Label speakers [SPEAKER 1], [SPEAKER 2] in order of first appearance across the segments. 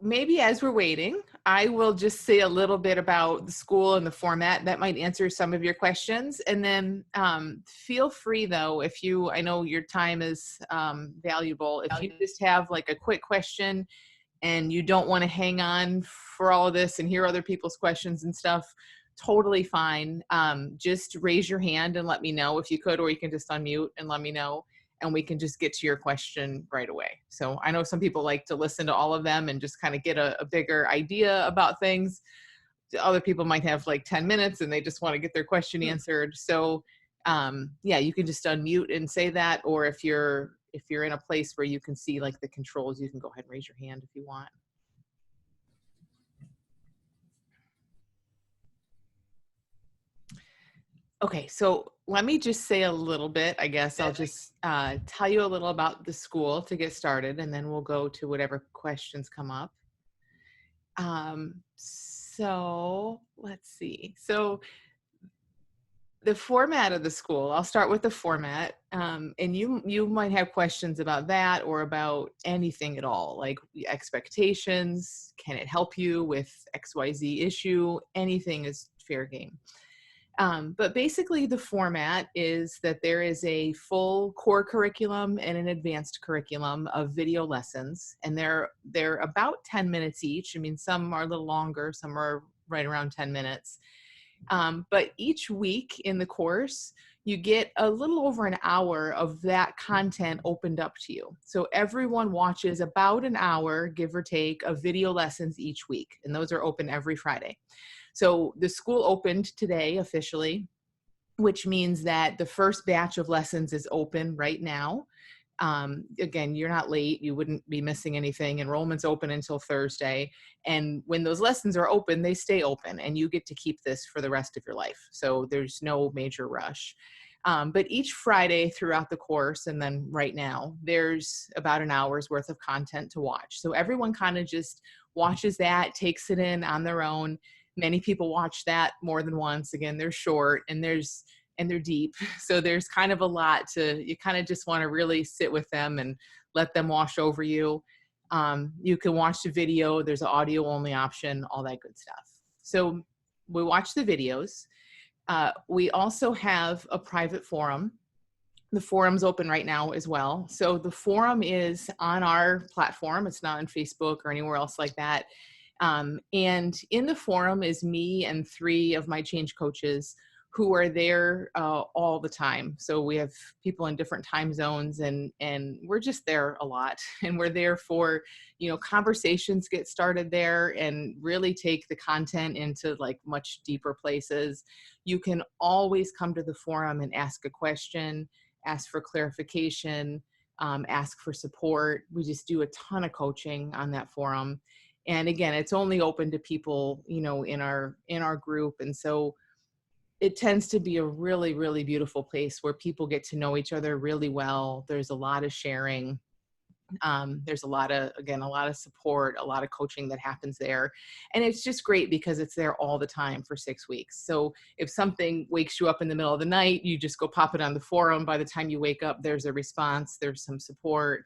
[SPEAKER 1] Maybe as we're waiting, I will just say a little bit about the school and the format that might answer some of your questions. And then feel free though, I know your time is valuable, if you just have like a quick question and you don't want to hang on for all of this and hear other people's questions and stuff, totally fine. Just raise your hand and let me know if you could, or you can just unmute and let me know, and we can just get to your question right away. So I know some people like to listen to all of them and just kind of get a bigger idea about things. Other people might have like 10 minutes and they just want to get their question answered. So yeah, you can just unmute and say that, or if you're in a place where you can see like the controls, you can go ahead and raise your hand if you want. Okay, so let me just say a little bit, I guess. I'll just tell you a little about the school to get started, and then we'll go to whatever questions come up. So let's see. So the format of the school, I'll start with the format, and you might have questions about that or about anything at all, like expectations, can it help you with XYZ issue, anything is fair game. But basically the format is that there is a full core curriculum and an advanced curriculum of video lessons, and they're about 10 minutes each. I mean, some are a little longer, some are right around 10 minutes. But each week in the course, you get a little over an hour of that content opened up to you. So everyone watches about an hour, give or take, of video lessons each week, and those are open every Friday. So the school opened today officially, which means that the first batch of lessons is open right now. Again, you're not late. You wouldn't be missing anything. Enrollment's open until Thursday. And when those lessons are open, they stay open and you get to keep this for the rest of your life. So there's no major rush. But each Friday throughout the course, and then right now, there's about an hour's worth of content to watch. So everyone kind of just watches that, takes it in on their own. Many people watch that more than once. Again, they're short and they're deep. So there's kind of a lot you kind of just want to really sit with them and let them wash over you. You can watch the video. There's an audio only option, all that good stuff. So we watch the videos. We also have a private forum. The forum's open right now as well. So the forum is on our platform. It's not on Facebook or anywhere else like that. And in the forum is me and 3 of my change coaches who are there all the time. So we have people in different time zones, and we're just there a lot. And we're there for, conversations get started there and really take the content into like much deeper places. You can always come to the forum and ask a question, ask for clarification, ask for support. We just do a ton of coaching on that forum. And again, it's only open to people, in our group. And so it tends to be a really, really beautiful place where people get to know each other really well. There's a lot of sharing. There's a lot of support, a lot of coaching that happens there. And it's just great because it's there all the time for 6 weeks. So if something wakes you up in the middle of the night, you just go pop it on the forum. By the time you wake up, there's a response, there's some support.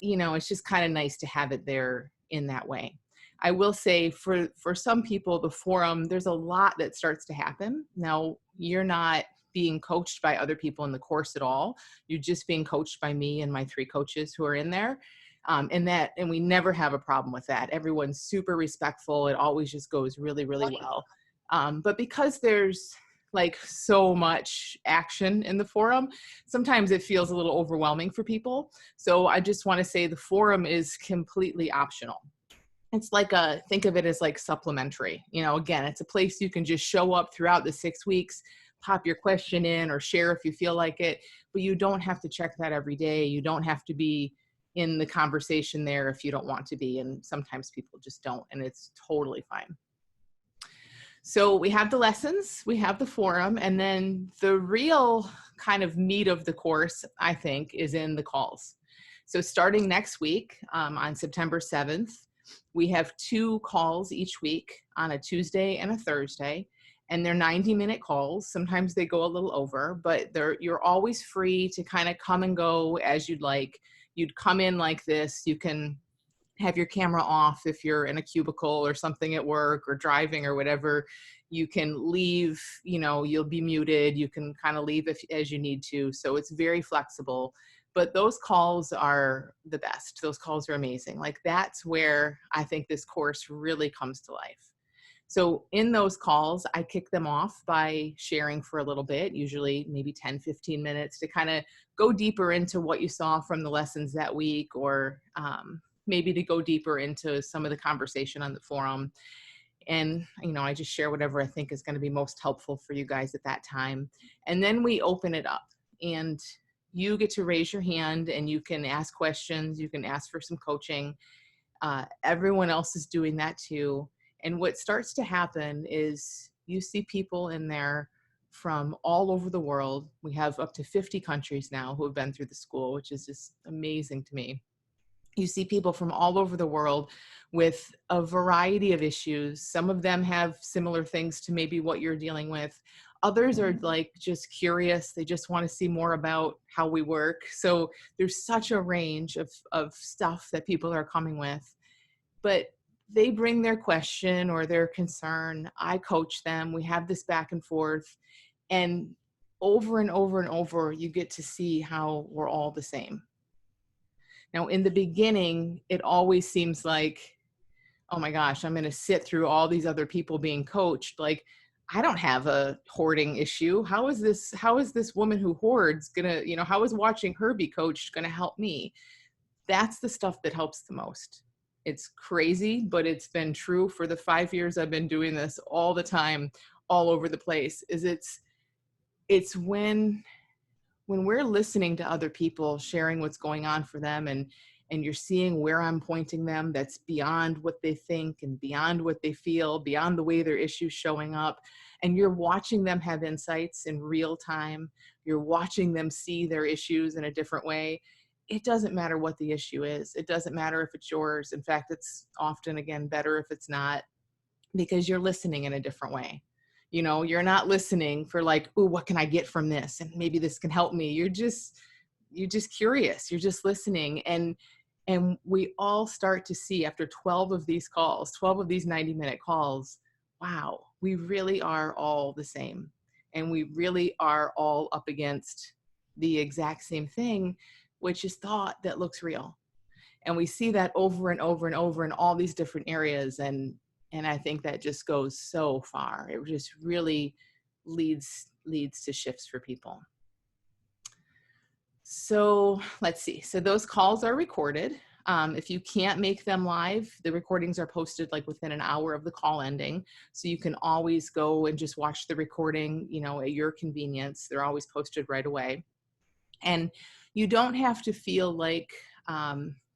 [SPEAKER 1] It's just kind of nice to have it there in that way. I will say for some people, the forum, there's a lot that starts to happen. Now, you're not being coached by other people in the course at all. You're just being coached by me and my 3 coaches who are in there. And we never have a problem with that. Everyone's super respectful. It always just goes really, really well. But because there's like so much action in the forum, sometimes it feels a little overwhelming for people. So I just want to say the forum is completely optional. It's like think of it as like supplementary. Again, it's a place you can just show up throughout the 6 weeks, pop your question in or share if you feel like it, but you don't have to check that every day. You don't have to be in the conversation there if you don't want to be. And sometimes people just don't, and it's totally fine. So we have the lessons, we have the forum, and then the real kind of meat of the course, I think, is in the calls. So starting next week on September 7th, we have 2 calls each week on a Tuesday and a Thursday, and they're 90-minute calls. Sometimes they go a little over, but you're always free to kind of come and go as you'd like. You'd come in like this. You can have your camera off if you're in a cubicle or something at work or driving or whatever. You can leave, you'll be muted. You can kind of leave as you need to. So it's very flexible. But those calls are the best. Those calls are amazing. Like, that's where I think this course really comes to life. So in those calls, I kick them off by sharing for a little bit, usually maybe 10, 15 minutes, to kind of go deeper into what you saw from the lessons that week, or maybe to go deeper into some of the conversation on the forum. And, I just share whatever I think is going to be most helpful for you guys at that time. And then we open it up, and you get to raise your hand and you can ask questions. You can ask for some coaching. Everyone else is doing that too. And what starts to happen is you see people in there from all over the world. We have up to 50 countries now who have been through the school, which is just amazing to me. You see people from all over the world with a variety of issues. Some of them have similar things to maybe what you're dealing with. Others are like just curious. They just want to see more about how we work. So there's such a range of stuff that people are coming with. But they bring their question or their concern. I coach them. We have this back and forth. And over and over and over, you get to see how we're all the same. Now, in the beginning, it always seems like, oh my gosh, I'm going to sit through all these other people being coached. Like, I don't have a hoarding issue. How is this woman who hoards gonna, how is watching her be coached gonna help me? That's the stuff that helps the most. It's crazy, but it's been true for the 5 years I've been doing this all the time, all over the place. It's when we're listening to other people sharing what's going on for them, and you're seeing where I'm pointing them, that's beyond what they think and beyond what they feel, beyond the way their issues showing up. And you're watching them have insights in real time. You're watching them see their issues in a different way. It doesn't matter what the issue is. It doesn't matter if it's yours. In fact, it's often, again, better if it's not, because you're listening in a different way. You're not listening for like, ooh, what can I get from this? And maybe this can help me. You're just curious. You're just listening. And we all start to see, after 12 of these calls, 12 of these 90-minute calls, wow, we really are all the same. And we really are all up against the exact same thing, which is thought that looks real. And we see that over and over and over in all these different areas. And I think that just goes so far. It just really leads to shifts for people. So let's see. So those calls are recorded. If you can't make them live, the recordings are posted like within an hour of the call ending. So you can always go and just watch the recording, at your convenience. They're always posted right away. And you don't have to feel like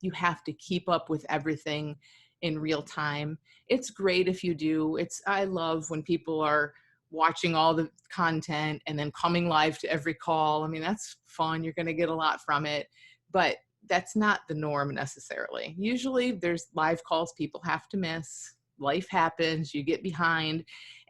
[SPEAKER 1] you have to keep up with everything in real time. It's great if you do. I love when people are watching all the content and then coming live to every call. I mean, that's fun. You're going to get a lot from it, but that's not the norm necessarily. Usually there's live calls people have to miss. Life happens, you get behind.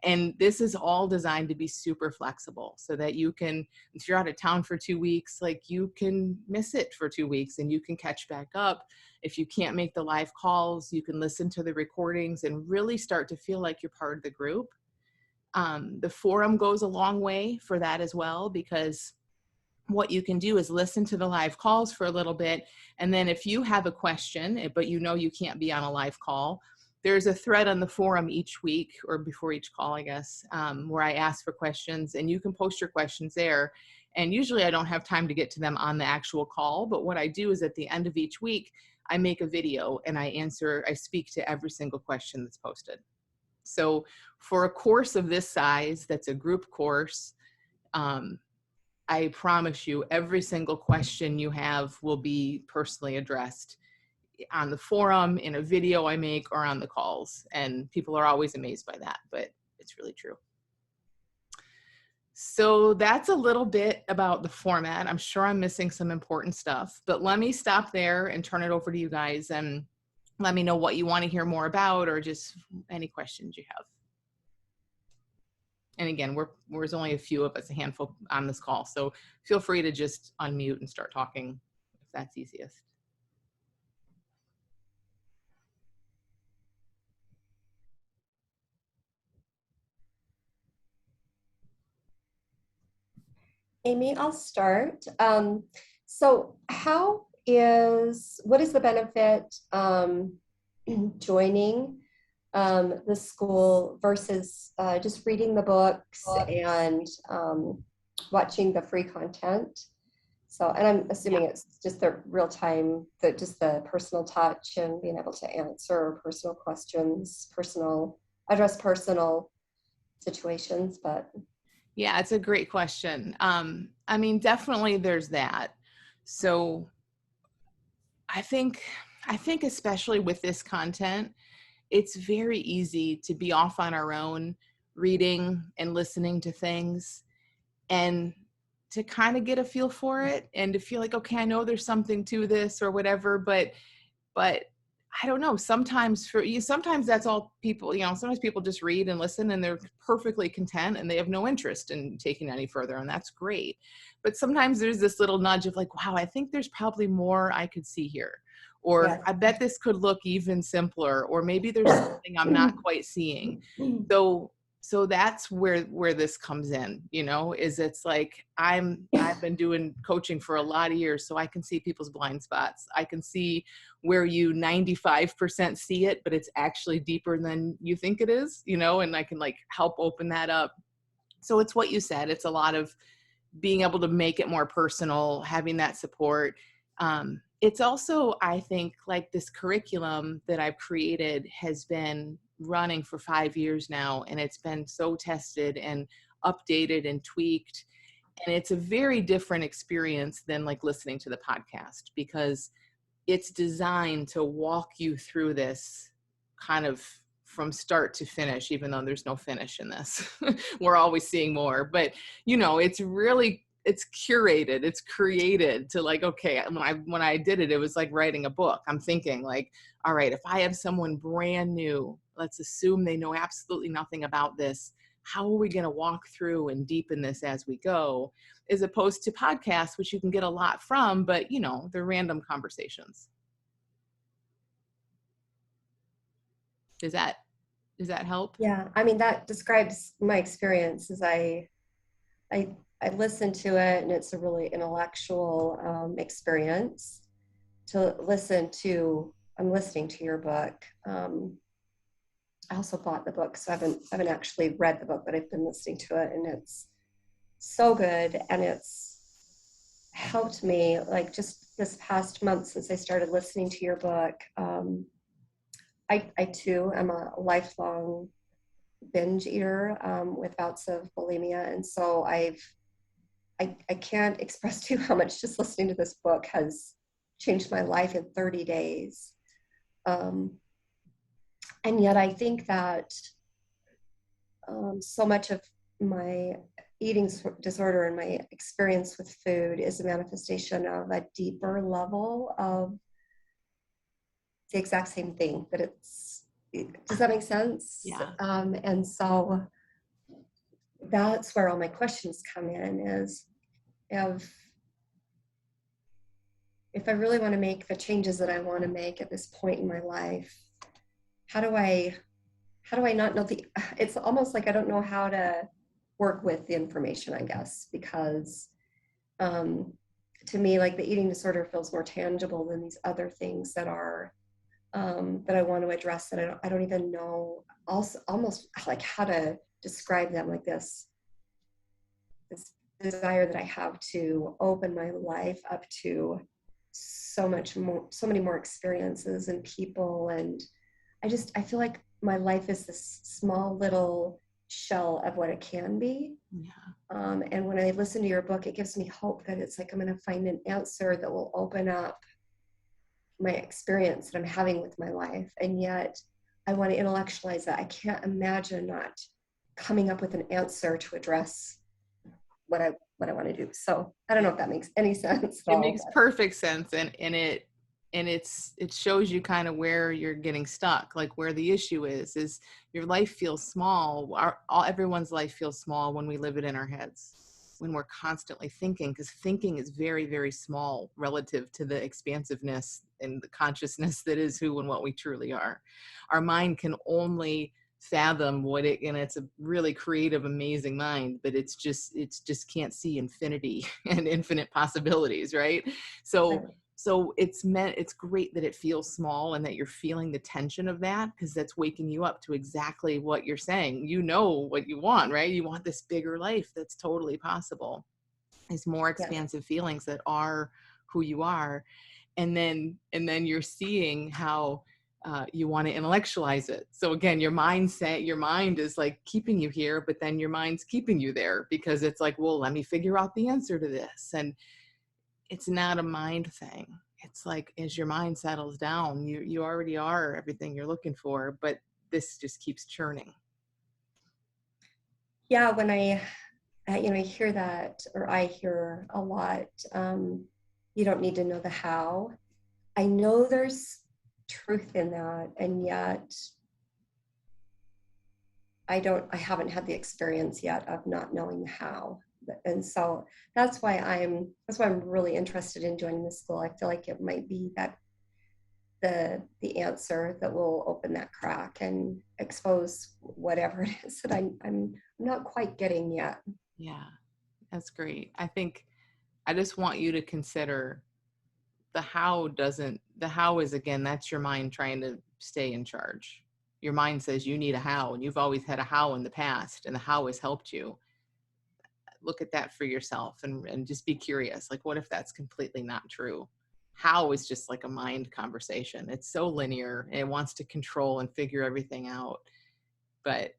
[SPEAKER 1] And this is all designed to be super flexible so that you can, if you're out of town for 2 weeks, like you can miss it for 2 weeks and you can catch back up. If you can't make the live calls, you can listen to the recordings and really start to feel like you're part of the group. The forum goes a long way for that as well, because what you can do is listen to the live calls for a little bit. And then if you have a question, but you can't be on a live call, there's a thread on the forum each week, or before each call, I guess, where I ask for questions, and you can post your questions there. And usually I don't have time to get to them on the actual call, but what I do is at the end of each week, I make a video and I speak to every single question that's posted. So for a course of this size, that's a group course, I promise you every single question you have will be personally addressed on the forum, in a video I make, or on the calls. And people are always amazed by that, but it's really true. So that's a little bit about the format. I'm sure I'm missing some important stuff, but let me stop there and turn it over to you guys and let me know what you want to hear more about, or just any questions you have. And again, there's only a few of us, a handful on this call, so feel free to just unmute and start talking if that's easiest.
[SPEAKER 2] Amy, I'll start. So what is the benefit joining the school versus just reading the books and watching the free content? So, and I'm
[SPEAKER 1] Yeah.
[SPEAKER 2] assuming it's just the real time, just the personal touch and being able to answer personal questions, address personal situations, but
[SPEAKER 1] Yeah, it's a great question. I mean, definitely there's that. So I think I think especially with this content, it's very easy to be off on our own reading and listening to things and to kind of get a feel for it and to feel like, okay, I know there's something to this or whatever, but I don't know. Sometimes for you, sometimes that's all people, sometimes people just read and listen and they're perfectly content and they have no interest in taking any further. And that's great. But sometimes there's this little nudge of like, wow, I think there's probably more I could see here. Or
[SPEAKER 2] yeah.
[SPEAKER 1] I bet this could look even simpler, or maybe there's something I'm not quite seeing. So so that's where this comes in, is it's like I've been doing coaching for a lot of years, so I can see people's blind spots. I can see where you 95% see it, but it's actually deeper than you think it is, and I can like help open that up. So it's what you said. It's a lot of being able to make it more personal, having that support. It's also, I think, like this curriculum that I've created has been running for 5 years now, and it's been so tested and updated and tweaked. And it's a very different experience than like listening to the podcast because it's designed to walk you through this kind of from start to finish, even though there's no finish in this. We're always seeing more, but it's curated, it's created to like, okay, when I did it, it was like writing a book. I'm thinking like, all right, if I have someone brand new, let's assume they know absolutely nothing about this, how are we going to walk through and deepen this as we go, as opposed to podcasts, which you can get a lot from, but they're random conversations. Does that help?
[SPEAKER 2] Yeah, I mean that describes my experience as I I listen to it and it's a really intellectual experience to listen to. I'm listening to your book. I also bought the book, so I haven't actually read the book, but I've been listening to it and it's so good and it's helped me like just this past month since I started listening to your book. I too am a lifelong binge eater with bouts of bulimia. And so I can't express to you how much just listening to this book has changed my life in 30 days. Um, and yet I think that so much of my eating disorder and my experience with food is a manifestation of a deeper level of the exact same thing, but does that make sense?
[SPEAKER 1] Yeah.
[SPEAKER 2] And so that's where all my questions come in is if I really want to make the changes that I want to make at this point in my life, how do I not know it's almost like I don't know how to work with the information, I guess, because to me, like the eating disorder feels more tangible than these other things that are that I want to address that I don't even know also almost like how to describe them, like this desire that I have to open my life up to so many more experiences and people. And I feel like my life is this small little shell of what it can be.
[SPEAKER 1] Yeah.
[SPEAKER 2] And when I listen to your book, it gives me hope that it's like I'm going to find an answer that will open up my experience that I'm having with my life. And yet I want to intellectualize that. I can't imagine not coming up with an answer to address what I want to do. So I don't know if that makes any sense at
[SPEAKER 1] It
[SPEAKER 2] all.
[SPEAKER 1] makes perfect sense, and it shows you kind of where you're getting stuck, like where the issue is your life feels small. Everyone's life feels small when we live it in our heads, when we're constantly thinking, because thinking is very, very small relative to the expansiveness and the consciousness that is who and what we truly are. Our mind can only fathom what it, and it's a really creative, amazing mind, but it's just can't see infinity and infinite possibilities, right? So
[SPEAKER 2] Right.
[SPEAKER 1] it's great that it feels small and that you're feeling the tension of that, because that's waking you up to exactly what you're saying. You know what you want, right? You want this bigger life that's totally possible. Is more
[SPEAKER 2] Yeah.
[SPEAKER 1] expansive feelings that are who you are. And then you're seeing how you want to intellectualize it. So again, your mindset, your mind is like keeping you here, but then your mind's keeping you there, because it's like, well, let me figure out the answer to this. And it's not a mind thing. It's like, as your mind settles down, you already are everything you're looking for, but this just keeps churning.
[SPEAKER 2] Yeah. When I hear that, or I hear a lot, you don't need to know the how. I know there's truth in that, and yet I haven't had the experience yet of not knowing how. And so that's why I'm really interested in joining the school. I feel like it might be that the answer that will open that crack and expose whatever it is that I'm not quite getting yet.
[SPEAKER 1] Yeah, that's great. I think I just want you to consider the how is, again, that's your mind trying to stay in charge. Your mind says you need a how, and you've always had a how in the past, and the how has helped you. Look at that for yourself, and just be curious. Like, what if that's completely not true? How is just like a mind conversation. It's so linear, and it wants to control and figure everything out. But,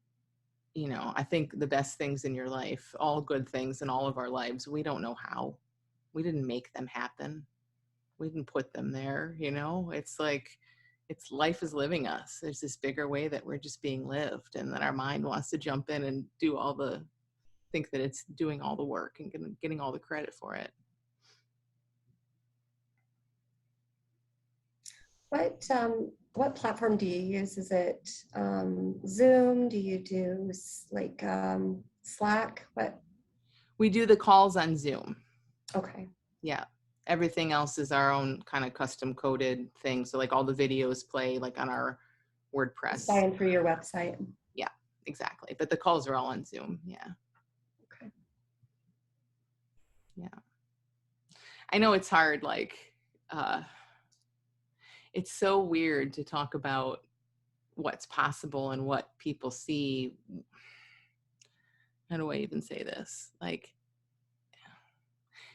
[SPEAKER 1] I think the best things in your life, all good things in all of our lives, we don't know how. We didn't make them happen. We didn't put them there. It's like, it's life is living us. There's this bigger way that we're just being lived, and that our mind wants to jump in and think that it's doing all the work and getting all the credit for it.
[SPEAKER 2] What platform do you use? Is it Zoom? Do you do like Slack? What?
[SPEAKER 1] We do the calls on Zoom.
[SPEAKER 2] Okay.
[SPEAKER 1] Yeah. Everything else is our own kind of custom coded thing. So like all the videos play like on our
[SPEAKER 2] Just
[SPEAKER 1] WordPress.
[SPEAKER 2] buying through your website.
[SPEAKER 1] Yeah, exactly. But the calls are all on Zoom. Yeah.
[SPEAKER 2] Okay.
[SPEAKER 1] Yeah. I know it's hard. Like, it's so weird to talk about what's possible and what people see. How do I even say this? Like,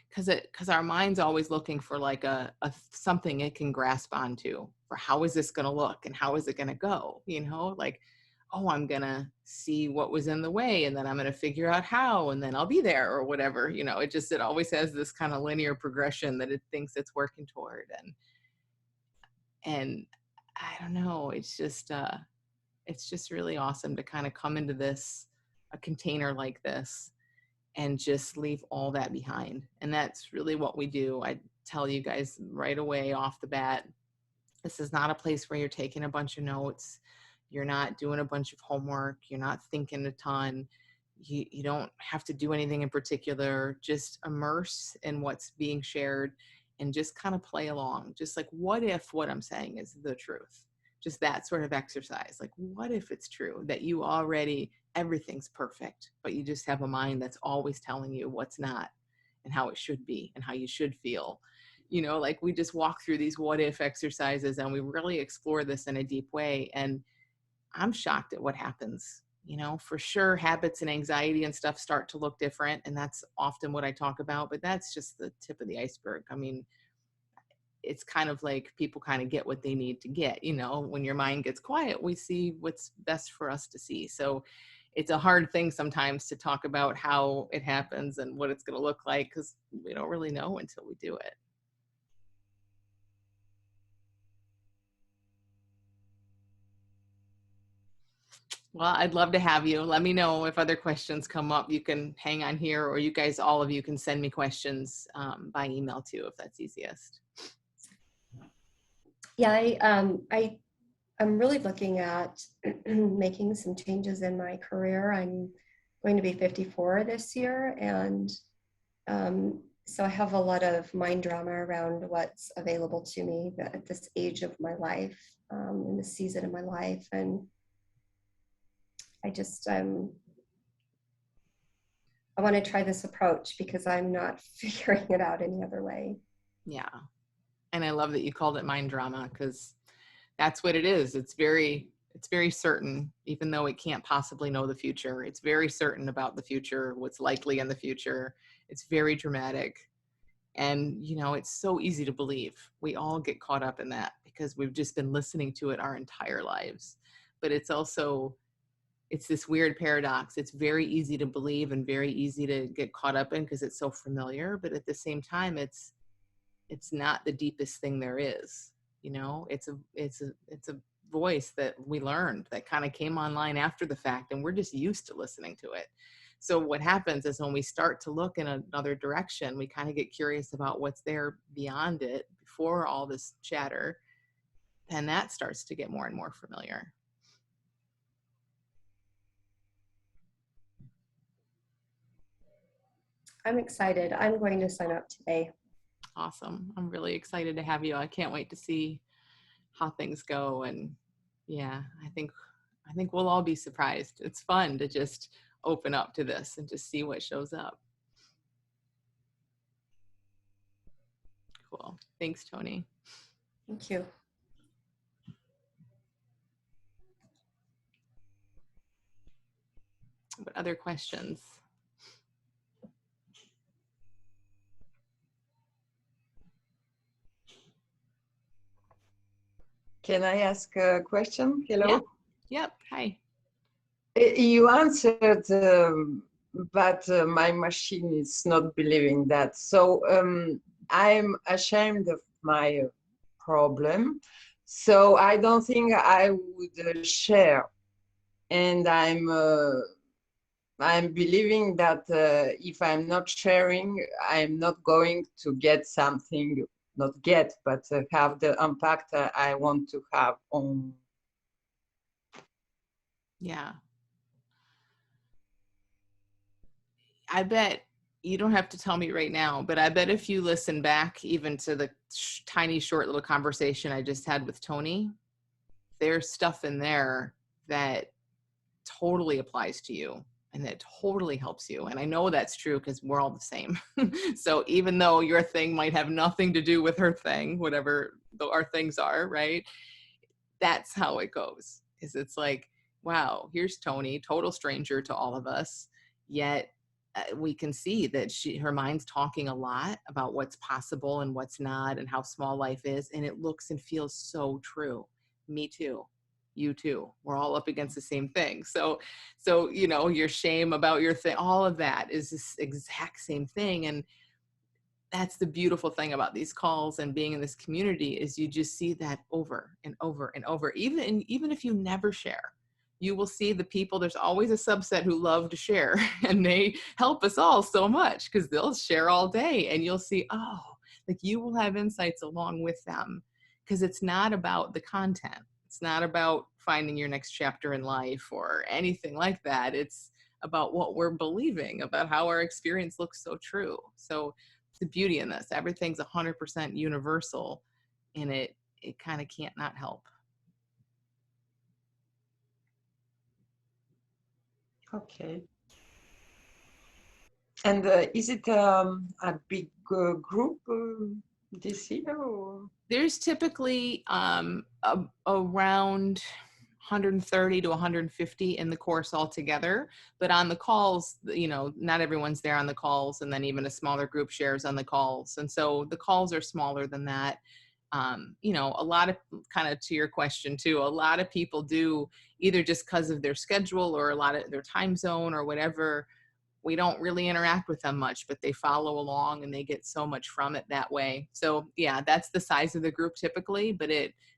[SPEAKER 1] because our mind's always looking for like a something it can grasp onto, for how is this going to look and how is it going to go, like, oh, I'm going to see what was in the way, and then I'm going to figure out how, and then I'll be there, or whatever. It always has this kind of linear progression that it thinks it's working toward. And I don't know, it's just really awesome to kind of come into a container like this and just leave all that behind. And that's really what we do. I tell you guys right away off the bat, this is not a place where you're taking a bunch of notes. You're not doing a bunch of homework. You're not thinking a ton. You don't have to do anything in particular. Just immerse in what's being shared and just kind of play along. Just like, what if what I'm saying is the truth? Just that sort of exercise. Like, what if it's true that everything's perfect, but you just have a mind that's always telling you what's not, and how it should be, and how you should feel. Like, we just walk through these what if exercises, and we really explore this in a deep way. And I'm shocked at what happens. For sure, habits and anxiety and stuff start to look different. And that's often what I talk about, but that's just the tip of the iceberg. I mean, it's kind of like people kind of get what they need to get. When your mind gets quiet, we see what's best for us to see. So it's a hard thing sometimes to talk about how it happens and what it's going to look like, because we don't really know until we do it. Well, I'd love to have you. Let me know if other questions come up. You can hang on here, or you guys, all of you, can send me questions by email too, if that's easiest.
[SPEAKER 2] Yeah, I'm really looking at making some changes in my career. I'm going to be 54 this year, and so I have a lot of mind drama around what's available to me at this age of my life, in this season of my life. And I just, I want to try this approach because I'm not figuring it out any other way.
[SPEAKER 1] Yeah. And I love that you called it mind drama, because that's what it is. It's very certain, even though it can't possibly know the future. It's very certain about the future, what's likely in the future. It's very dramatic. And, it's so easy to believe. We all get caught up in that because we've just been listening to it our entire lives. But it's this weird paradox. It's very easy to believe and very easy to get caught up in because it's so familiar. But at the same time, it's not the deepest thing there is. It's a voice that we learned that kind of came online after the fact, and we're just used to listening to it. So what happens is when we start to look in another direction, we kind of get curious about what's there beyond it before all this chatter, and that starts to get more and more familiar.
[SPEAKER 2] I'm excited. I'm going to sign up today.
[SPEAKER 1] Awesome. I'm really excited to have you. I can't wait to see how things go. And yeah, I think we'll all be surprised. It's fun to just open up to this and just see what shows up. Cool. Thanks, Tony.
[SPEAKER 2] Thank you.
[SPEAKER 1] What other questions?
[SPEAKER 3] Can I ask a question? Hello?
[SPEAKER 1] Yep. Hi.
[SPEAKER 3] You answered, but my machine is not believing that. So I'm ashamed of my problem. So I don't think I would share. And I'm believing that if I'm not sharing, I'm not going to get something, not get, but have the impact I want to have on.
[SPEAKER 1] Yeah. I bet you don't have to tell me right now, but I bet if you listen back even to the tiny short little conversation I just had with Tony, there's stuff in there that totally applies to you and that totally helps you. And I know that's true because we're all the same. So even though your thing might have nothing to do with her thing, whatever our things are, right? That's how it goes. It's like, wow, here's Tony, total stranger to all of us, yet we can see that her mind's talking a lot about what's possible and what's not and how small life is, and it looks and feels so true. Me too. You too. We're all up against the same thing. So your shame about your thing, all of that is this exact same thing. And that's the beautiful thing about these calls and being in this community is you just see that over and over and over. Even if you never share, you will see the people, there's always a subset who love to share, and they help us all so much because they'll share all day, and you'll see, oh, like you will have insights along with them, because it's not about the content. It's not about finding your next chapter in life or anything like that. It's about what we're believing, about how our experience looks so true. So the beauty in this, everything's 100% universal, and it kind of can't not help.
[SPEAKER 3] Okay. And is it a big group this year? Or?
[SPEAKER 1] There's typically around 130 to 150 in the course altogether, but on the calls, not everyone's there on the calls, and then even a smaller group shares on the calls. And so the calls are smaller than that. A lot of, kind of to your question too, a lot of people do, either just because of their schedule or a lot of their time zone or whatever, we don't really interact with them much, but they follow along and they get so much from it that way. So yeah, that's the size of the group typically, but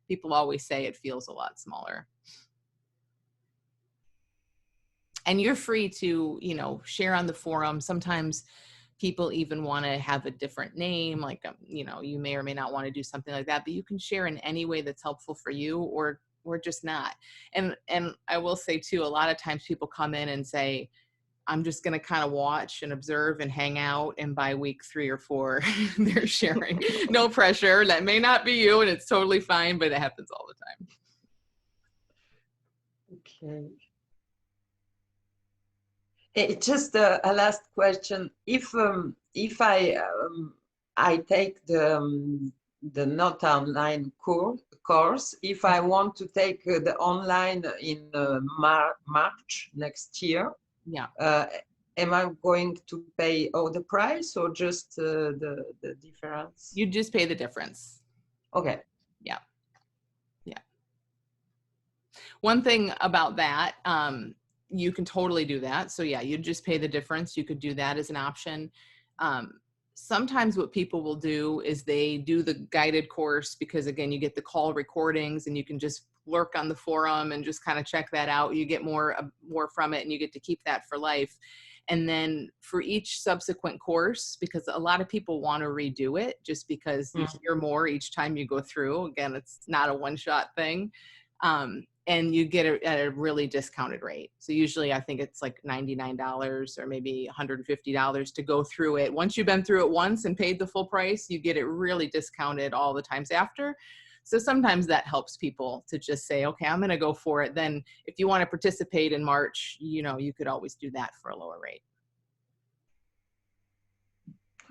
[SPEAKER 1] people always say it feels a lot smaller. And you're free to, share on the forum. Sometimes people even want to have a different name, like, you may or may not want to do something like that, but you can share in any way that's helpful for you, or just not. And I will say too, a lot of times people come in and say, I'm just going to kind of watch and observe and hang out. And by week 3 or 4, they're sharing. No pressure. That may not be you, and it's totally fine, but it happens all the time.
[SPEAKER 3] Okay. It's just a last question. If I take the not online course, if I want to take the online in March next year,
[SPEAKER 1] Yeah.
[SPEAKER 3] am I going to pay all the price or just the difference?
[SPEAKER 1] You just pay the difference.
[SPEAKER 3] Okay.
[SPEAKER 1] Yeah. Yeah. One thing about that, you can totally do that. So yeah, you just pay the difference. You could do that as an option. Sometimes what people will do is they do the guided course because again, you get the call recordings and you can just lurk on the forum and just kind of check that out. You get more from it and you get to keep that for life. And then for each subsequent course, because a lot of people want to redo it just because you hear more each time you go through. Again, it's not a one-shot thing. And you get it at a really discounted rate. So usually I think it's like $99 or maybe $150 to go through it. Once you've been through it once and paid the full price, you get it really discounted all the times after. So sometimes that helps people to just say, okay, I'm going to go for it. Then if you want to participate in March, you know, you could always do that for a lower rate.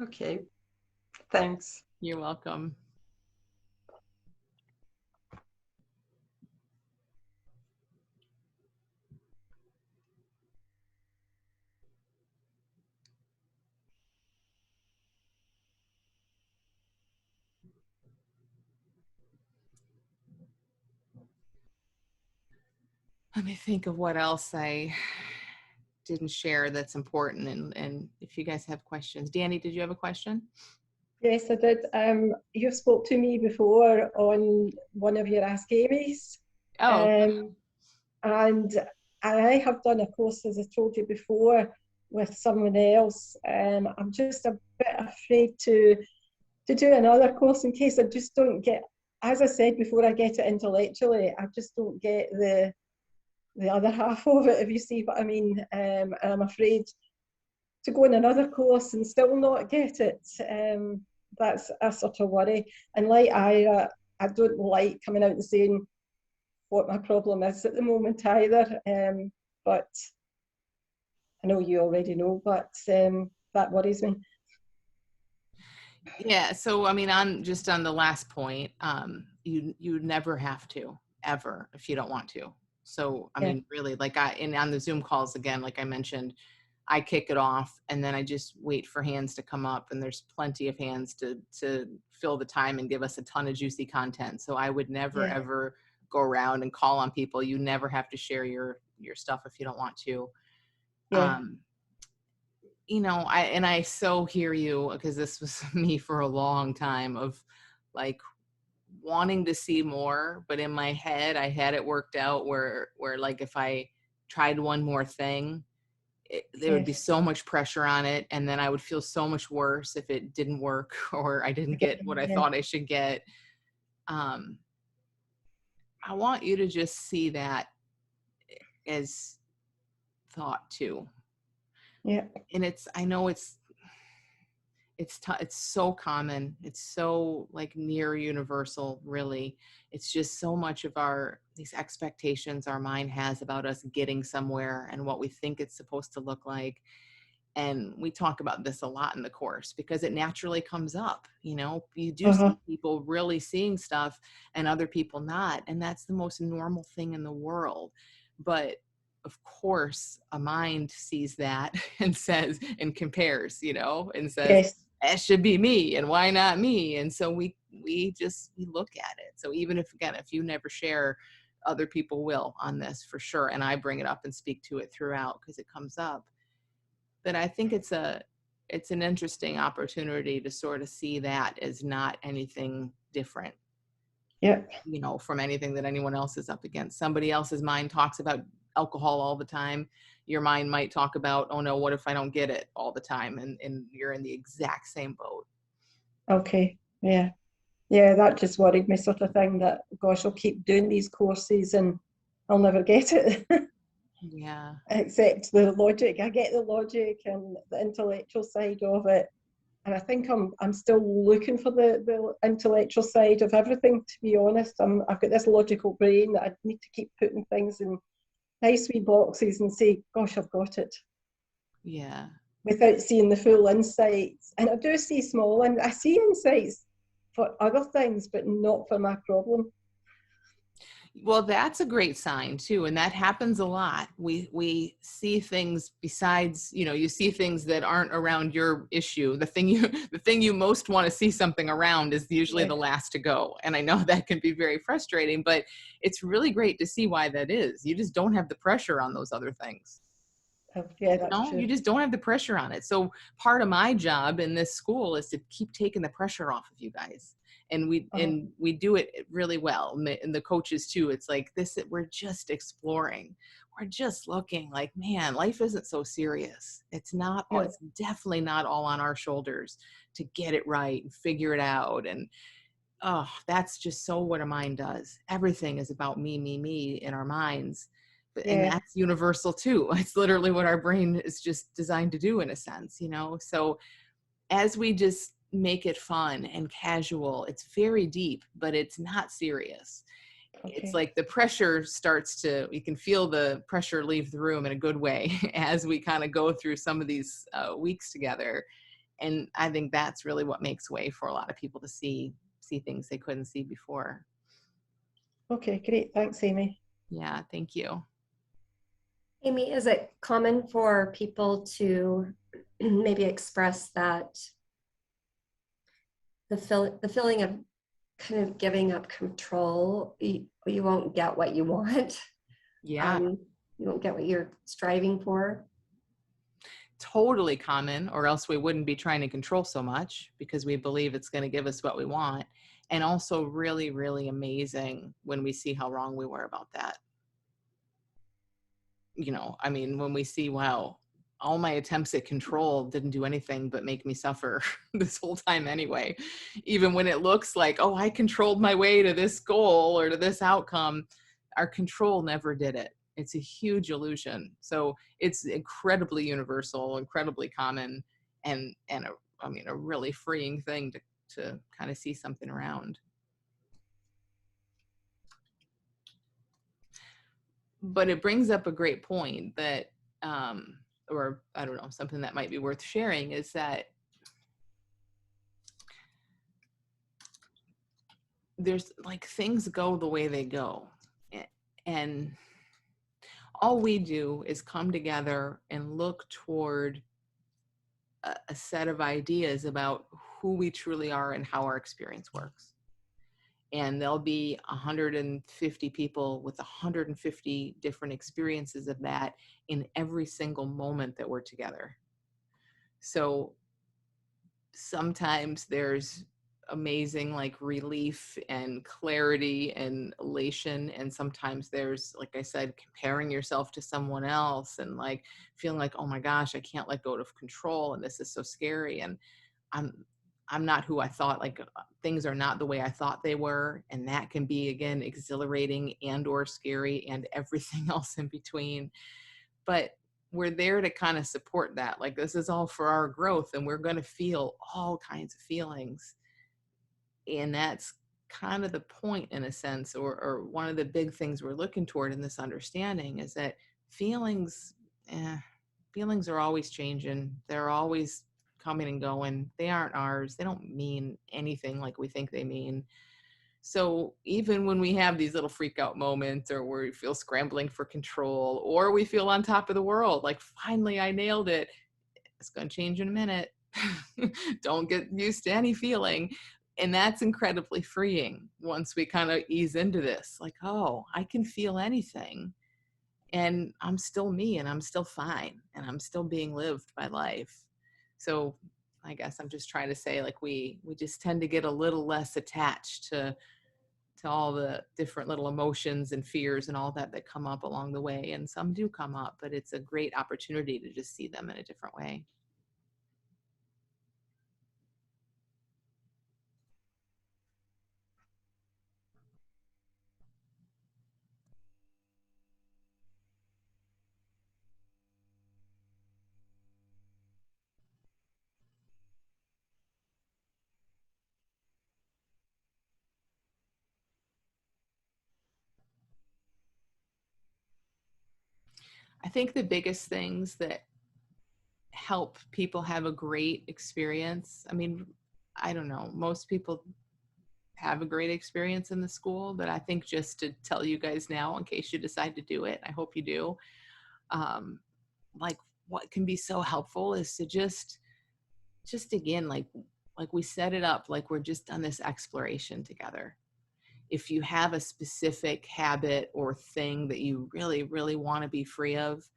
[SPEAKER 3] Okay, thanks.
[SPEAKER 1] You're welcome. Let me think of what else I didn't share that's important. And if you guys have questions. Danny, did you have a question?
[SPEAKER 4] Yes, I did. You spoke to me before on one of your Ask Amy's.
[SPEAKER 1] Oh.
[SPEAKER 4] And I have done a course, as I told you before, with someone else. I'm just a bit afraid to do another course in case I just don't get, as I said before, I get it intellectually. I just don't get the other half of it, if you see what I mean. And I'm afraid to go in another course and still not get it. That's a sort of worry. And like Ira, I don't like coming out and saying what my problem is at the moment either. But I know you already know, but that worries me.
[SPEAKER 1] Yeah. So, I mean, on the last point, you never have to ever, if you don't want to. So, I mean, really, like on the Zoom calls, again, like I mentioned, I kick it off and then I just wait for hands to come up, and there's plenty of hands to fill the time and give us a ton of juicy content. So I would never, ever go around and call on people. You never have to share your stuff if you don't want to. You know, I so hear you, because this was me for a long time of like wanting to see more, but in my head I had it worked out where like if I tried one more thing, there would be so much pressure on it, and then I would feel so much worse if it didn't work or I didn't get what I thought I should get. I want you to just see that as thought too. And I know it's so common. It's so like near universal, really. It's just so much of these expectations our mind has about us getting somewhere and what we think it's supposed to look like. And we talk about this a lot in the course because it naturally comes up. You know, you do see people really seeing stuff and other people not. And that's the most normal thing in the world. But of course, a mind sees that and says, and compares, you know, and says, that should be me, and why not me? And so we look at it. So even if you never share, other people will on this for sure. And I bring it up and speak to it throughout because it comes up. But I think it's an interesting opportunity to sort of see that as not anything different. You know, from anything that anyone else is up against. Somebody else's mind talks about alcohol all the time. Your mind might talk about, oh no, what if I don't get it all the time? And you're in the exact same boat.
[SPEAKER 4] That just worried me, sort of thing, that gosh, I'll keep doing these courses and I'll never get it. Except the logic. I get the logic and the intellectual side of it. And I think I'm still looking for the intellectual side of everything, to be honest. I've got this logical brain that I need to keep putting things in nice wee boxes and say, gosh, I've got it.
[SPEAKER 1] Yeah.
[SPEAKER 4] without seeing the full insights. And I do see small, and I see insights for other things, but not for my problem.
[SPEAKER 1] Well, that's a great sign too, and that happens a lot. We see things besides, you see things that aren't around your issue. The thing you most want to see something around is usually
[SPEAKER 4] Yeah.
[SPEAKER 1] the last to go. And I know that can be very frustrating, but it's really great to see why that is. You just don't have the pressure on those other things.
[SPEAKER 4] Yeah, that's
[SPEAKER 1] No,
[SPEAKER 4] true.
[SPEAKER 1] you just don't have the pressure on it. So part of my job in this school is to keep taking the pressure off of you guys. And we do it really well. And the coaches too. It's like this, we're just exploring. We're just looking like, man, life isn't so serious. It's not,
[SPEAKER 4] Yeah.
[SPEAKER 1] it's definitely not all on our shoulders to get it right and figure it out. And oh, that's just so what a mind does. Everything is about me in our minds. And
[SPEAKER 4] Yeah.
[SPEAKER 1] that's universal too. It's literally what our brain is just designed to do in a sense, So as we just make it fun and casual, it's very deep, but it's not serious. It's
[SPEAKER 4] Okay.
[SPEAKER 1] like the pressure you can feel the pressure leave the room in a good way as we kind of go through some of these weeks together. And I think that's really what makes way for a lot of people to see things they couldn't see before.
[SPEAKER 4] Okay, great. Thanks, Amy.
[SPEAKER 1] Yeah, thank you.
[SPEAKER 2] Amy, is it common for people to maybe express that the feeling of kind of giving up control, you won't get what you want?
[SPEAKER 1] Yeah.
[SPEAKER 2] You won't get what you're striving for?
[SPEAKER 1] Totally common, or else we wouldn't be trying to control so much because we believe it's going to give us what we want. And also really, really amazing when we see how wrong we were about that. I mean, when we see, wow, all my attempts at control didn't do anything but make me suffer this whole time anyway. Even when it looks like, oh, I controlled my way to this goal or to this outcome, our control never did it. It's a huge illusion. So it's incredibly universal, incredibly common, and a really freeing thing to kind of see something around. But it brings up a great point that, or I don't know, something that might be worth sharing is that there's like things go the way they go. And all we do is come together and look toward a set of ideas about who we truly are and how our experience works. And there'll be 150 people with 150 different experiences of that in every single moment that we're together. So sometimes there's amazing like relief and clarity and elation, and sometimes there's, like I said, comparing yourself to someone else and like feeling like, oh my gosh, I can't let go of control and this is so scary, and I'm not who I thought, like things are not the way I thought they were. And that can be, again, exhilarating and or scary and everything else in between. But we're there to kind of support that. Like, this is all for our growth and we're going to feel all kinds of feelings. And that's kind of the point in a sense, or one of the big things we're looking toward in this understanding is that feelings are always changing. They're always coming and going. They aren't ours. They don't mean anything like we think they mean. So even when we have these little freak out moments, or we feel scrambling for control, or we feel on top of the world, like finally I nailed it, it's going to change in a minute. Don't get used to any feeling. And that's incredibly freeing once we kind of ease into this, like, oh, I can feel anything and I'm still me and I'm still fine and I'm still being lived by life. So I guess I'm just trying to say, like, we just tend to get a little less attached to all the different little emotions and fears and all that come up along the way. And some do come up, but it's a great opportunity to just see them in a different way. I think the biggest things that help people have a great experience. I mean, I don't know, most people have a great experience in the school, but I think just to tell you guys now, in case you decide to do it, I hope you do, like what can be so helpful is to just again, like we set it up, like we're just on this exploration together. If you have a specific habit or thing that you really, really want to be free of,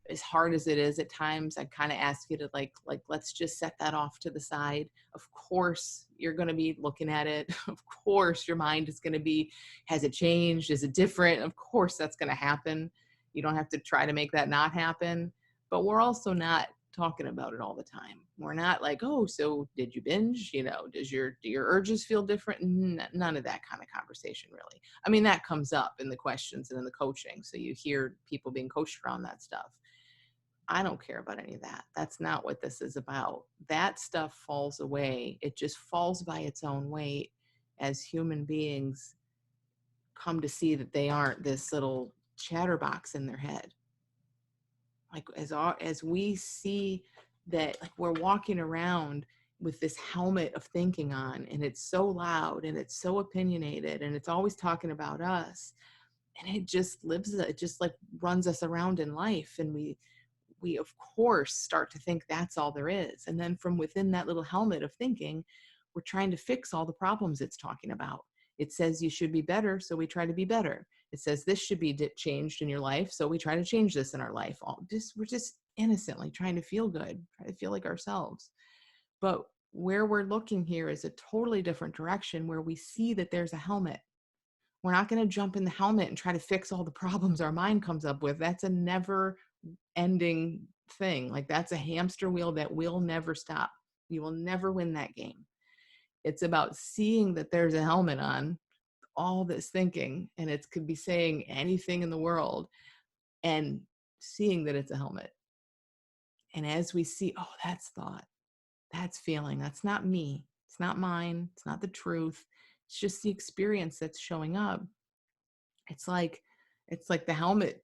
[SPEAKER 1] as hard as it is at times, I kind of ask you to like, let's just set that off to the side. Of course, you're going to be looking at it. Of course, your mind is going to be, has it changed? Is it different? Of course, that's going to happen. You don't have to try to make that not happen, but we're also not talking about it all the time. We're not like, oh, so did you binge? You know, do your urges feel different? None of that kind of conversation, really. I mean, that comes up in the questions and in the coaching. So you hear people being coached around that stuff. I don't care about any of that. That's not what this is about. That stuff falls away. It just falls by its own weight as human beings come to see that they aren't this little chatterbox in their head. Like as we see that, like we're walking around with this helmet of thinking on, and it's so loud and it's so opinionated and it's always talking about us, and it just like runs us around in life, and we of course start to think that's all there is. And then from within that little helmet of thinking, we're trying to fix all the problems it's talking about. It says you should be better, so we try to be better. It says this should be changed in your life, so we try to change this in our life. We're just innocently trying to feel good, try to feel like ourselves. But where we're looking here is a totally different direction, where we see that there's a helmet. We're not going to jump in the helmet and try to fix all the problems our mind comes up with. That's a never ending thing. Like that's a hamster wheel that will never stop. You will never win that game. It's about seeing that there's a helmet on all this thinking, and it could be saying anything in the world, and seeing that it's a helmet. And as we see, oh, that's thought, that's feeling, that's not me, it's not mine, it's not the truth, it's just the experience that's showing up. It's like the helmet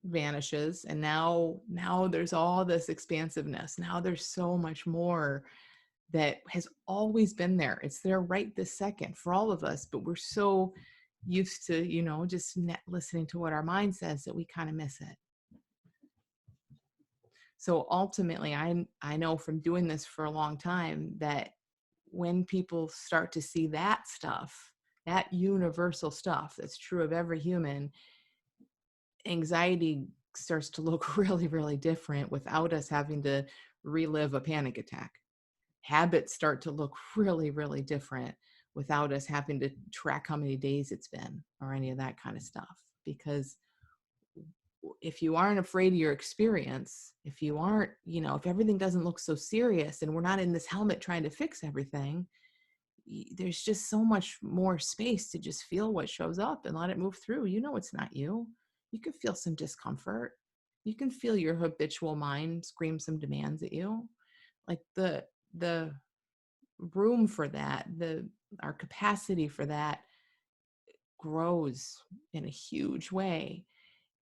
[SPEAKER 1] vanishes, and now there's all this expansiveness. Now there's so much more that has always been there. It's there right this second for all of us, but we're so used to, just listening to what our mind says that we kind of miss it. So ultimately, I know from doing this for a long time that when people start to see that stuff, that universal stuff that's true of every human, anxiety starts to look really, really different without us having to relive a panic attack. Habits start to look really, really different without us having to track how many days it's been or any of that kind of stuff. Because if you aren't afraid of your experience, if you aren't, if everything doesn't look so serious and we're not in this helmet trying to fix everything, there's just so much more space to just feel what shows up and let it move through. It's not you. You can feel some discomfort. You can feel your habitual mind scream some demands at you. Like the room for that, our capacity for that grows in a huge way.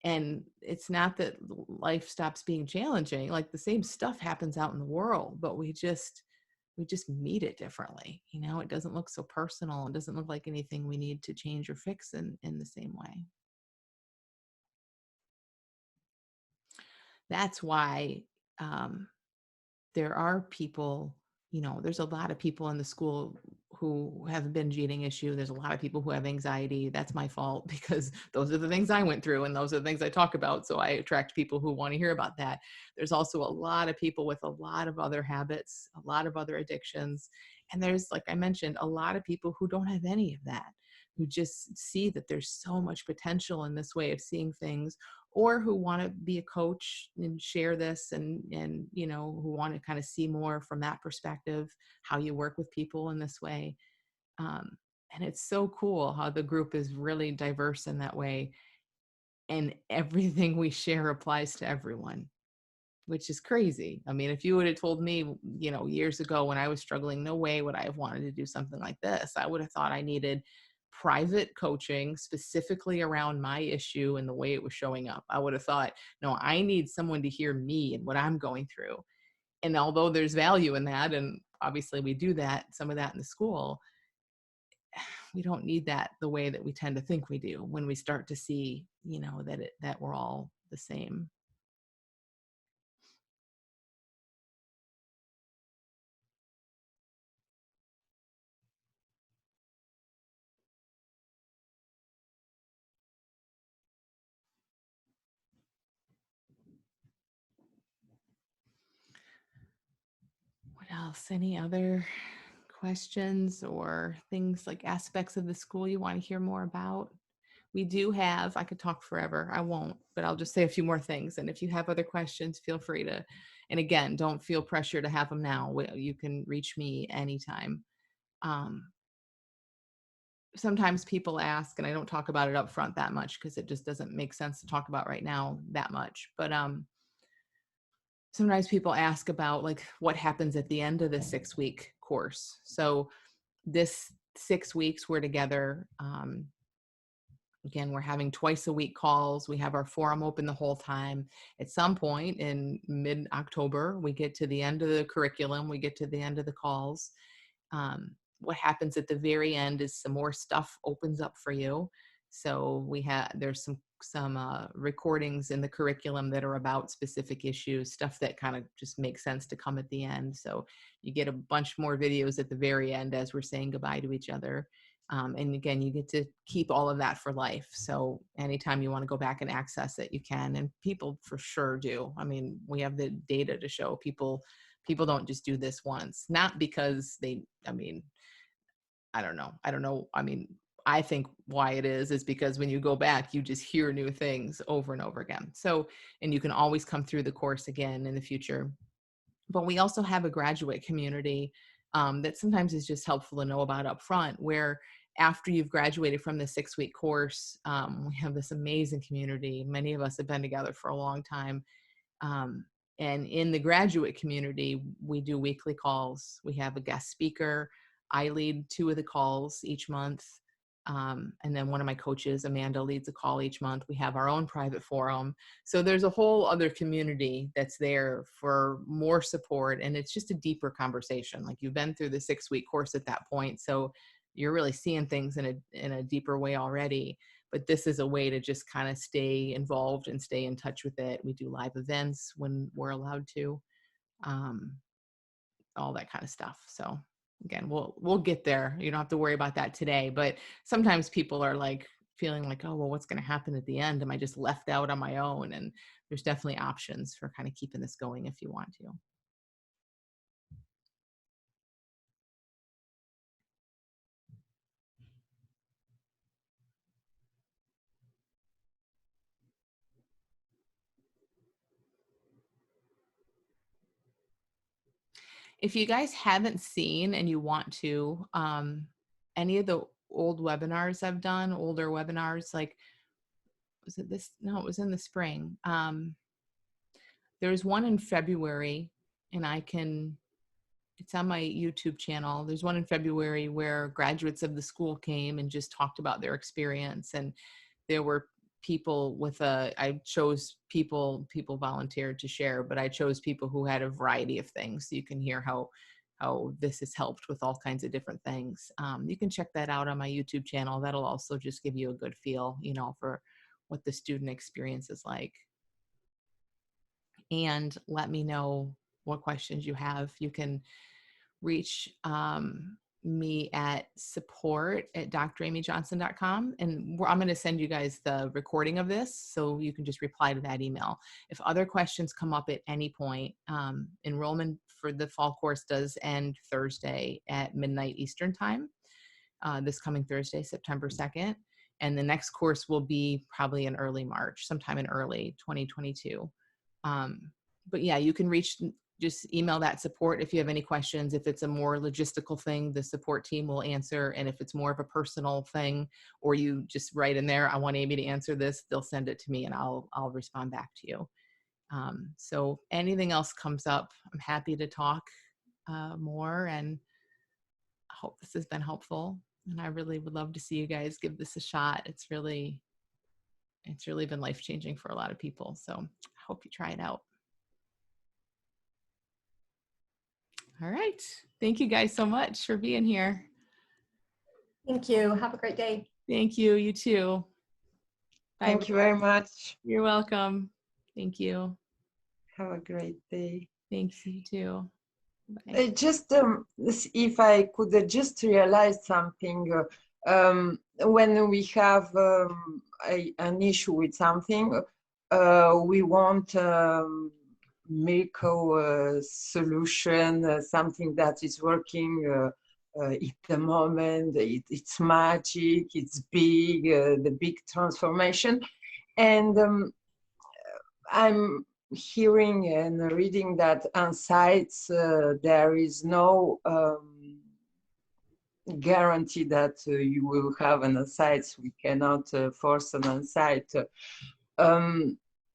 [SPEAKER 1] And it's not that life stops being challenging. Like the same stuff happens out in the world, but we just meet it differently. It doesn't look so personal. It doesn't look like anything we need to change or fix in the same way. That's why there are people, there's a lot of people in the school who have a binge eating issue. There's a lot of people who have anxiety. That's my fault, because those are the things I went through and those are the things I talk about. So I attract people who want to hear about that. There's also a lot of people with a lot of other habits, a lot of other addictions. And there's, like I mentioned, a lot of people who don't have any of that, who just see that there's so much potential in this way of seeing things, or who want to be a coach and share this and who want to kind of see more from that perspective, how you work with people in this way. And it's so cool how the group is really diverse in that way. And everything we share applies to everyone, which is crazy. I mean, if you would have told me, years ago when I was struggling, no way would I have wanted to do something like this. I would have thought I needed private coaching specifically around my issue and the way it was showing up. I would have thought, no, I need someone to hear me and what I'm going through. And although there's value in that, and obviously we do that, some of that in the school, we don't need that the way that we tend to think we do when we start to see, that we're all the same. What else? Any other questions or things, like aspects of the school you want to hear more about? We do have, I could talk forever. I won't, but I'll just say a few more things. And if you have other questions, feel free to, and again, don't feel pressure to have them now. You can reach me anytime. Sometimes people ask, and I don't talk about it up front that much because it just doesn't make sense to talk about right now that much. But sometimes people ask about like what happens at the end of the 6-week course. So this 6 weeks we're together. Again, we're having twice a week calls. We have our forum open the whole time. At some point in mid-October, we get to the end of the curriculum. We get to the end of the calls. What happens at the very end is some more stuff opens up for you. So there's some recordings in the curriculum that are about specific issues, stuff that kind of just makes sense to come at the end. So you get a bunch more videos at the very end as we're saying goodbye to each other. And again, you get to keep all of that for life. So anytime you want to go back and access it, you can. And people for sure do. I mean, we have the data to show people don't just do this once, not because I don't know. I mean, I think why it is because when you go back, you just hear new things over and over again. So, and you can always come through the course again in the future. But we also have a graduate community that sometimes is just helpful to know about up front, where after you've graduated from the 6-week course, we have this amazing community. Many of us have been together for a long time. And in the graduate community, we do weekly calls. We have a guest speaker. I lead 2 of the calls each month. And then one of my coaches, Amanda, leads a call each month. We have our own private forum. So there's a whole other community that's there for more support. And it's just a deeper conversation. Like, you've been through the 6-week course at that point. So you're really seeing things in a deeper way already. But this is a way to just kind of stay involved and stay in touch with it. We do live events when we're allowed to, all that kind of stuff. So again, we'll get there. You don't have to worry about that today. But sometimes people are like feeling like, oh, well, what's going to happen at the end? Am I just left out on my own? And there's definitely options for kind of keeping this going if you want to. If you guys haven't seen and you want to, any of the old webinars I've done, older webinars, like, was it this? No, it was in the spring. There's one in February, and it's on my YouTube channel. There's one in February where graduates of the school came and just talked about their experience. And there were people I chose people volunteered to share, but I chose people who had a variety of things. So you can hear how this has helped with all kinds of different things. You can check that out on my YouTube channel. That'll also just give you a good feel, for what the student experience is like. And let me know what questions you have. You can reach me at support@dramyjohnson.com. And I'm going to send you guys the recording of this, so you can just reply to that email. If other questions come up at any point, enrollment for the fall course does end Thursday at midnight Eastern time, this coming Thursday, September 2nd. And the next course will be probably in early March, sometime in early 2022. But yeah, you can just email that support if you have any questions. If it's a more logistical thing, the support team will answer. And if it's more of a personal thing, or you just write in there, I want Amy to answer this, they'll send it to me and I'll respond back to you. So anything else comes up, I'm happy to talk more, and I hope this has been helpful. And I really would love to see you guys give this a shot. It's really been life-changing for a lot of people. So I hope you try it out. All right. Thank you guys so much for being here.
[SPEAKER 2] Thank you. Have a great day.
[SPEAKER 1] Thank you. You too. Bye,
[SPEAKER 3] Thank you very much.
[SPEAKER 1] You're welcome. Thank you.
[SPEAKER 3] Have a great day.
[SPEAKER 1] Thanks, you too. Bye.
[SPEAKER 3] Just if I could just realize something, when we have an issue with something, we want miracle solution, something that is working at the moment. It's magic, it's big, the big transformation. And I'm hearing and reading that on sites there is no guarantee that you will have an insight. We cannot force an insight.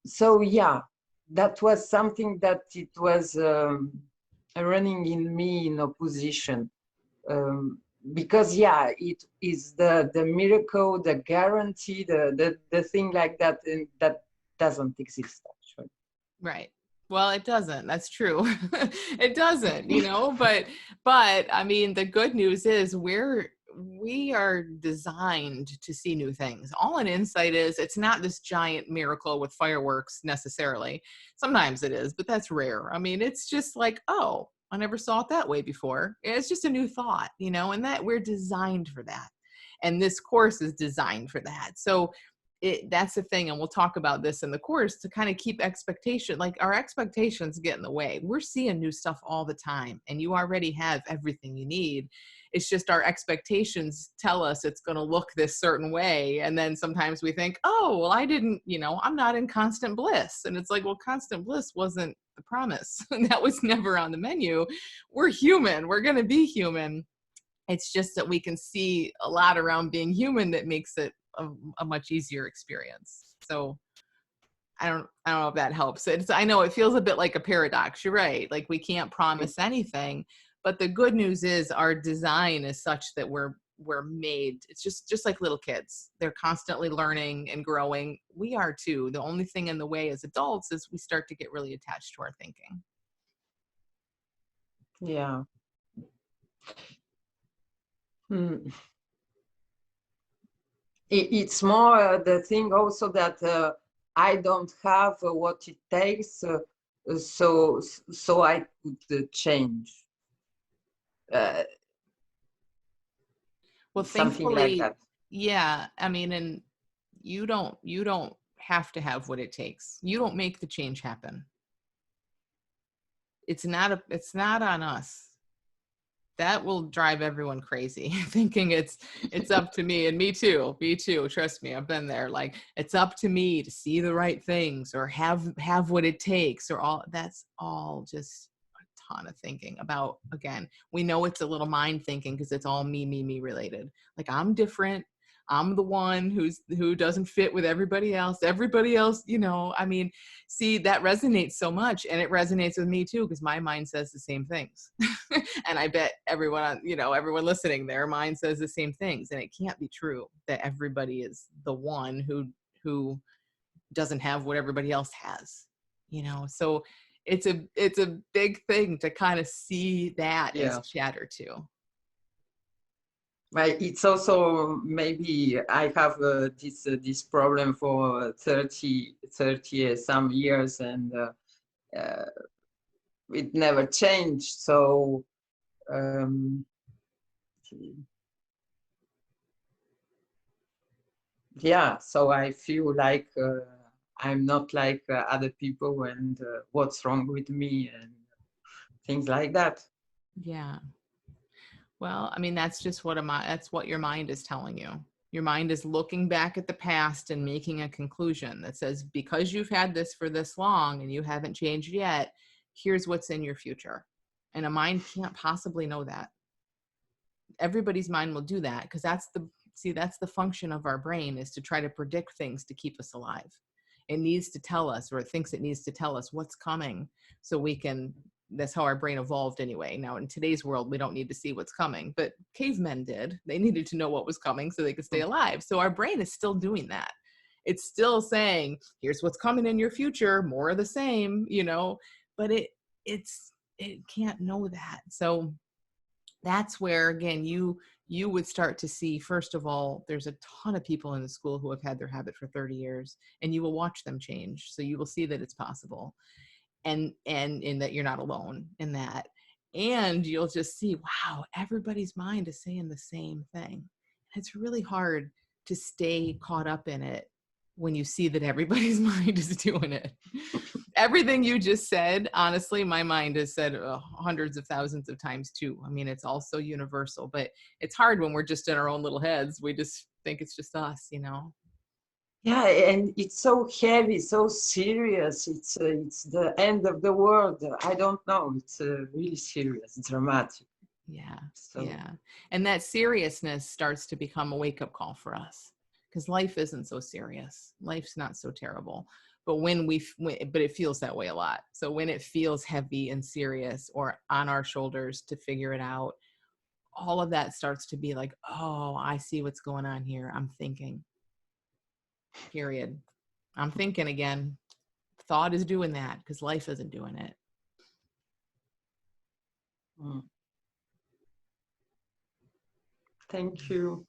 [SPEAKER 3] So yeah, that was something that it was running in me in opposition. Because yeah, it is the miracle, the guarantee, the thing like that, and that doesn't exist actually.
[SPEAKER 1] Right. Well, it doesn't. That's true. It doesn't, you know, but I mean, the good news is we are designed to see new things. All an insight is, it's not this giant miracle with fireworks necessarily. Sometimes it is, but that's rare. I mean, it's just like, oh, I never saw it that way before. It's just a new thought, you know, and that we're designed for that. And this course is designed for that. So that's the thing, and we'll talk about this in the course, to kind of keep expectation, like our expectations get in the way. We're seeing new stuff all the time, and you already have everything you need. It's just our expectations tell us it's going to look this certain way, and then sometimes we think, oh, well, I didn't, you know, I'm not in constant bliss. And it's like, well, constant bliss wasn't the promise. That was never on the menu. We're human. We're going to be human. It's just that we can see a lot around being human that makes it a much easier experience. So I don't know if that helps. I know it feels a bit like a paradox. You're right. Like, we can't promise anything, but the good news is our design is such that we're made. It's just like little kids. They're constantly learning and growing. We are too. The only thing in the way as adults is we start to get really attached to our thinking.
[SPEAKER 3] Yeah. It's more the thing also that I don't have what it takes, so I could change.
[SPEAKER 1] Well,
[SPEAKER 3] Something
[SPEAKER 1] thankfully,
[SPEAKER 3] like that.
[SPEAKER 1] yeah. I mean, and you don't have to have what it takes. You don't make the change happen. It's not on us. That will drive everyone crazy, thinking it's up to me. And me too, trust me, I've been there. Like, it's up to me to see the right things or have what it takes, or all. That's all just a ton of thinking about. Again, we know it's a little mind thinking because it's all me related. Like, I'm different. I'm the one who doesn't fit with everybody else. Everybody else, you know, I mean, see, that resonates so much, and it resonates with me too, because my mind says the same things. And I bet everyone, you know, everyone listening, their mind says the same things. And it can't be true that everybody is the one who doesn't have what everybody else has, you know? So it's a big thing to kind of see that as chatter too.
[SPEAKER 3] It's also, maybe I have this problem for 30 some years, and it never changed. So yeah, so I feel like I'm not like other people, and what's wrong with me and things like that.
[SPEAKER 1] Yeah. Well, I mean, that's what your mind is telling you. Your mind is looking back at the past and making a conclusion that says, because you've had this for this long and you haven't changed yet, here's what's in your future. And a mind can't possibly know that. Everybody's mind will do that, because that's the function of our brain, is to try to predict things to keep us alive. It needs to tell us, or it thinks it needs to tell us what's coming, so we can that's how our brain evolved anyway. Now in today's world, we don't need to see what's coming, but cavemen did. They needed to know what was coming so they could stay alive. So our brain is still doing that. It's still saying, here's what's coming in your future, more of the same, you know, but it can't know that. So that's where, again, you would start to see, first of all, there's a ton of people in the school who have had their habit for 30 years, and you will watch them change. So you will see that it's possible, and in that you're not alone in that. And you'll just see, wow, everybody's mind is saying the same thing. It's really hard to stay caught up in it when you see that everybody's mind is doing it. Everything you just said, honestly, my mind has said hundreds of thousands of times too. I mean, it's all so universal, but it's hard when we're just in our own little heads. We just think it's just us, you know?
[SPEAKER 3] Yeah, and it's so heavy, so serious. It's the end of the world. I don't know. It's really serious, dramatic.
[SPEAKER 1] Yeah,
[SPEAKER 3] So.
[SPEAKER 1] yeah. And that seriousness starts to become a wake-up call for us, because life isn't so serious. Life's not so terrible. But but it feels that way a lot. So when it feels heavy and serious or on our shoulders to figure it out, all of that starts to be like, oh, I see what's going on here. I'm thinking. Period. I'm thinking again. Thought is doing that because life isn't doing it.
[SPEAKER 3] Thank you.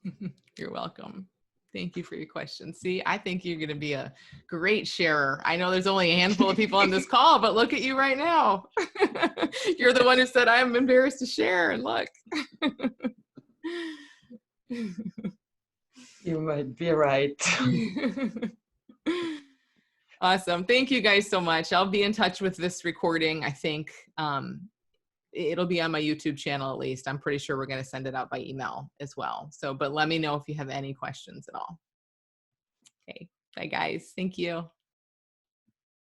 [SPEAKER 1] You're welcome. Thank you for your questions. See, I think you're going to be a great sharer. I know there's only a handful of people on this call, but look at you right now. You're the one who said, I'm embarrassed to share, and look.
[SPEAKER 3] You might be right.
[SPEAKER 1] Awesome. Thank you guys so much. I'll be in touch with this recording. I think it'll be on my YouTube channel at least. I'm pretty sure we're going to send it out by email as well. So, but let me know if you have any questions at all. Okay. Bye guys. Thank you.